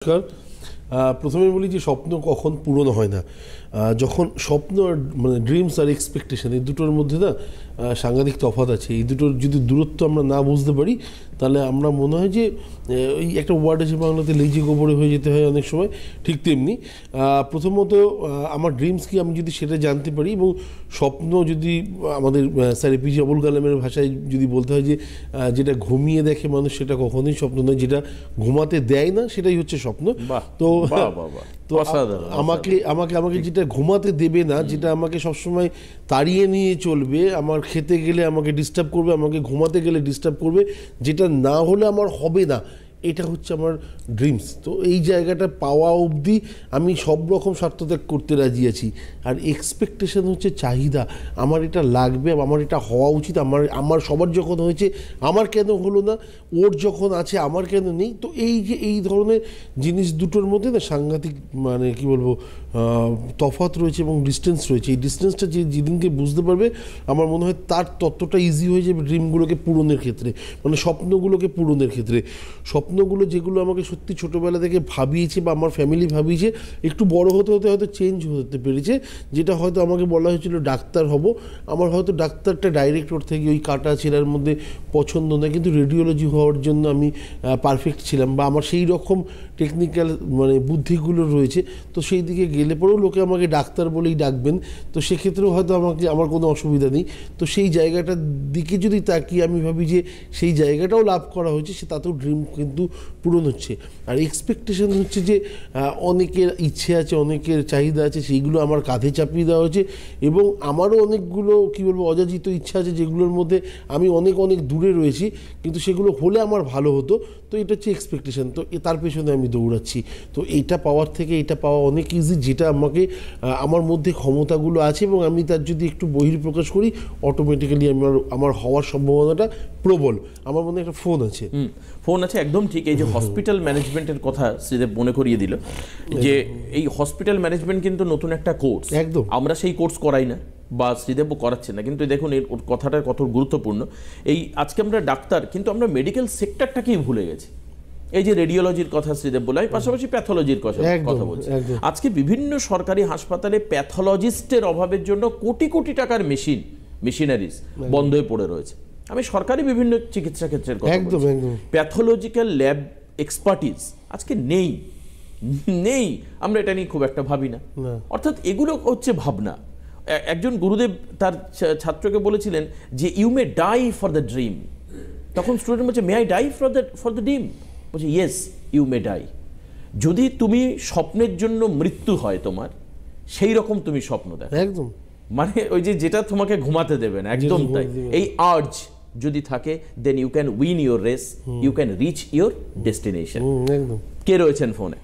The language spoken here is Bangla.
নমস্কার। প্রথমে বলি যে স্বপ্ন কখন পূরণ হয় না, যখন স্বপ্ন আর মানে ড্রিমস আর এক্সপেকটেশন এই দুটোর মধ্যে না সাংঘাতিক তফাৎ আছে। এই দুটোর যদি দূরত্ব আমরা না বুঝতে পারি তাহলে আমরা মনে হয় যে ওই একটা ওয়ার্ড আছে বাংলাতে, লেজি গোবরে হয়ে যেতে হয় অনেক সময়। ঠিক তেমনি প্রথমত আমার ড্রিমস কি আমি যদি সেটা জানতে পারি, এবং স্বপ্ন যদি আমাদের স্যার এপিজে আবুল কালামের ভাষায় যদি বলতে হয় যে যেটা ঘুমিয়ে দেখে মানুষ সেটা কখনোই স্বপ্ন নয়, যেটা ঘুমাতে দেয় না সেটাই হচ্ছে স্বপ্ন। তো তো আমাকে আমাকে আমাকে যেটা ঘুমাতে দেবে না, যেটা আমাকে সবসময় তাড়িয়ে নিয়ে চলবে, আমার খেতে গেলে আমাকে ডিস্টার্ব করবে, আমাকে ঘুমাতে গেলে ডিস্টার্ব করবে, যেটা না হলে আমার হবে না, এটা হচ্ছে আমার ড্রিমস। তো এই জায়গাটা পাওয়া অবধি আমি সব রকম স্বার্থত্যাগ করতে রাজি আছি। আর এক্সপেকটেশন হচ্ছে চাহিদা, আমার এটা লাগবে, আমার এটা হওয়া উচিত, আমার সবার যখন হয়েছে আমার কেন হলো না, ওর যখন আছে আমার কেন নেই। তো এই যে এই ধরনের জিনিস দুটোর মধ্যে না সাংঘাতিক মানে কি বলবো তফাৎ রয়েছে এবং ডিস্টেন্স রয়েছে। এই ডিস্টেন্সটা যে যেদিনকে বুঝতে পারবে আমার মনে হয় তার ততটা ইজি হয়ে যাবে ড্রিমগুলোকে পূরণের ক্ষেত্রে, মানে স্বপ্নগুলোকে পূরণের ক্ষেত্রে। স্বপ্নগুলো যেগুলো আমাকে সত্যি ছোটোবেলা থেকে ভাবিয়েছে বা আমার ফ্যামিলি ভাবিয়েছে, একটু বড় হতে হতে হয়তো চেঞ্জ হতে পেরেছে। যেটা হয়তো আমাকে বলা হয়েছিল ডাক্তার হব, আমার হয়তো ডাক্তারটা ডাইরেক্টর থেকে ওই কাটা ছেঁড়ার মধ্যে পছন্দ না, কিন্তু রেডিওলজি হওয়ার জন্য আমি পারফেক্ট ছিলাম বা আমার সেই রকম টেকনিক্যাল মানে বুদ্ধিগুলো রয়েছে। তো সেই দিকে গেলে পরেও লোকে আমাকে ডাক্তার বলেই ডাকবেন, তো সেক্ষেত্রেও হয়তো আমার কোনো অসুবিধা নেই। তো সেই জায়গাটার দিকে যদি তাকিয়ে আমি ভাবি যে সেই জায়গাটাও লাভ করা হয়েছে, সে তাতেও ড্রিম কিন্তু পূরণ হচ্ছে। আর এক্সপেকটেশন হচ্ছে যে অনেকের ইচ্ছে আছে, অনেকের চাহিদা আছে, সেইগুলো আমার কাঁধে চাপিয়ে দেওয়া হয়েছে, এবং আমারও অনেকগুলো কী বলবো অযাচিত ইচ্ছা আছে যেগুলোর মধ্যে আমি অনেক অনেক দূরে রয়েছি, কিন্তু সেগুলো হলে আমার ভালো হতো। তো এটা হচ্ছে এক্সপেকটেশন, তো তার পেছনে আমি দৌড়াচ্ছি। তো এইটা পাওয়ার থেকে এটা পাওয়া অনেক ইজি, যেটা আমাকে আমার মধ্যে ক্ষমতাগুলো আছে এবং আমি তার যদি একটু বহির্প্রকাশ করি অটোমেটিক্যালি আমার হওয়ার সম্ভাবনাটা প্রবল। আমার মনে একটা ফোন আছে একদম ঠিক। এই যে হসপিটাল ম্যানেজমেন্টের কথা শ্রীদেব মনে করিয়ে দিল, যে এই হসপিটাল ম্যানেজমেন্ট কিন্তু নতুন একটা কোর্স, একদম আমরা সেই কোর্স করাই না বা শ্রীদেবও করাচ্ছে না, কিন্তু দেখুন এর কথাটা কত গুরুত্বপূর্ণ। এই আজকে আমরা ডাক্তার, কিন্তু আমরা মেডিকেল সেক্টরটাকেই ভুলে গেছি। এই যে রেডিওলজির কথা শ্রীদেব বলে, আমি পাশাপাশি প্যাথোলজির কথা বলছি। আজকে বিভিন্ন সরকারি হাসপাতালে প্যাথোলজিস্টের অভাবের জন্য কোটি কোটি টাকার মেশিনারিজ বন্ধ হয়ে পড়ে রয়েছে। আমি সরকারি বিভিন্ন চিকিৎসা ক্ষেত্রের কথা বলছি, প্যাথোলজিক্যাল ল্যাব এক্সপার্টিজ আজকে নেই। আমরা এটা নিয়ে খুব একটা ভাবি না। অর্থাৎ এগুলো হচ্ছে ভাবনা। একজন গুরুদেব তার ছাত্রকে বলেছিলেন যে you may die for the dream. তখন স্টুডেন্ট বলছে may I die for the dream? বলছে ইয়েস ইউ মে ডাই। যদি তুমি স্বপ্নের জন্য মৃত্যু হয় তোমার, সেই রকম তুমি স্বপ্ন দেখো, একদম মানে ওই যেটা তোমাকে ঘুমাতে দেবে না, একদম তাই। এই আর্জ যদি থাকে, then you can win your race, you can reach your destination. কে রয়েছেন ফোনে?